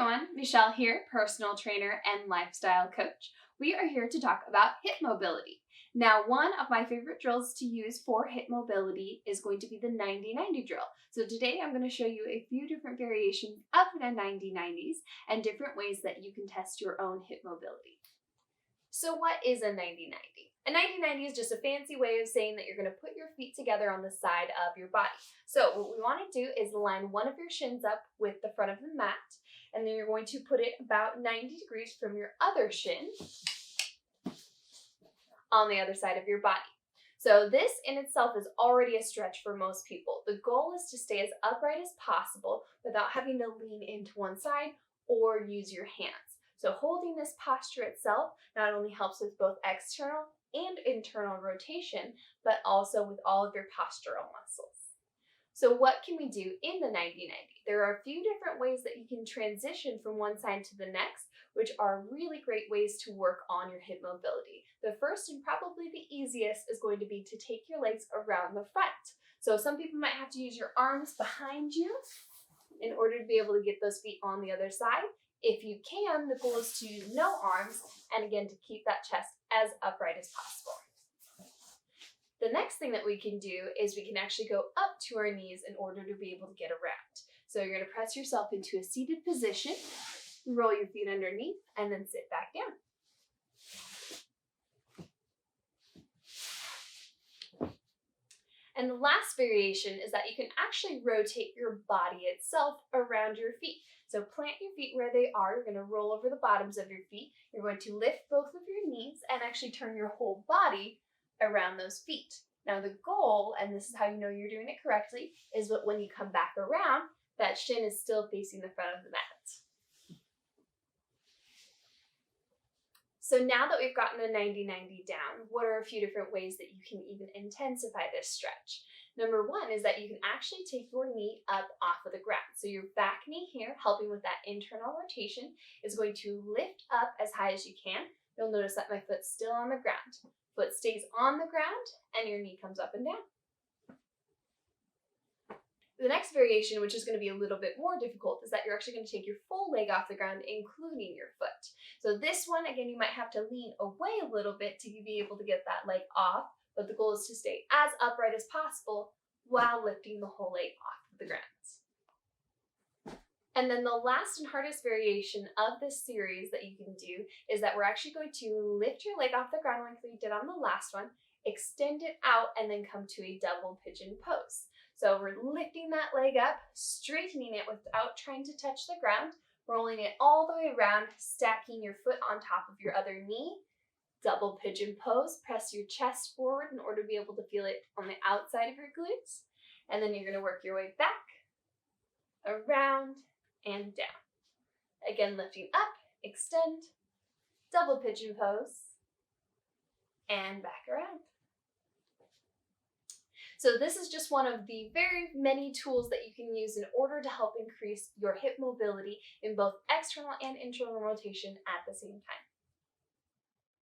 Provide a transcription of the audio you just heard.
everyone, Michelle here, personal trainer and lifestyle coach. We are here to talk about hip mobility. Now, one of my favorite drills to use for hip mobility is going to be the 90-90 drill. So today I'm going to show you a few different variations of the 90-90s and different ways that you can test your own hip mobility. So what is a 90-90? A 90-90 is just a fancy way of saying that you're going to put your feet together on the side of your body. So what we want to do is line one of your shins up with the front of the mat, and then you're going to put it about 90 degrees from your other shin on the other side of your body. So this in itself is already a stretch for most people. The goal is to stay as upright as possible without having to lean into one side or use your hands. So holding this posture itself not only helps with both external and internal rotation, but also with all of your postural muscles. So what can we do in the 90-90? There are a few different ways that you can transition from one side to the next, which are really great ways to work on your hip mobility. The first and probably the easiest is going to be to take your legs around the front. So some people might have to use your arms behind you in order to be able to get those feet on the other side. If you can, the goal is to use no arms, and again, to keep that chest as upright as possible. The next thing that we can do is we can actually go up to our knees in order to be able to get around. So you're going to press yourself into a seated position, roll your feet underneath, and then sit back down. And the last variation is that you can actually rotate your body itself around your feet. So plant your feet where they are. You're going to roll over the bottoms of your feet. You're going to lift both of your knees and actually turn your whole body around those feet. Now the goal, and this is how you know you're doing it correctly, is that when you come back around, that shin is still facing the front of the mat. So now that we've gotten the 90-90 down, what are a few different ways that you can even intensify this stretch? Number one is that you can actually take your knee up off of the ground. So your back knee here, helping with that internal rotation, is going to lift up as high as you can. You'll notice that my foot's still on the ground. Foot stays on the ground and your knee comes up and down. The next variation, which is going to be a little bit more difficult, is that you're actually going to take your full leg off the ground, including your foot. So this one, again, you might have to lean away a little bit to be able to get that leg off, but the goal is to stay as upright as possible while lifting the whole leg off of the ground. And then the last and hardest variation of this series that you can do is that we're actually going to lift your leg off the ground like we did on the last one, extend it out, and then come to a double pigeon pose. So we're lifting that leg up, straightening it without trying to touch the ground, rolling it all the way around, stacking your foot on top of your other knee, double pigeon pose, press your chest forward in order to be able to feel it on the outside of your glutes, and then you're going to work your way back, around, and down. Again, lifting up, extend, double pigeon pose, and back around. So this is just one of the very many tools that you can use in order to help increase your hip mobility in both external and internal rotation at the same time.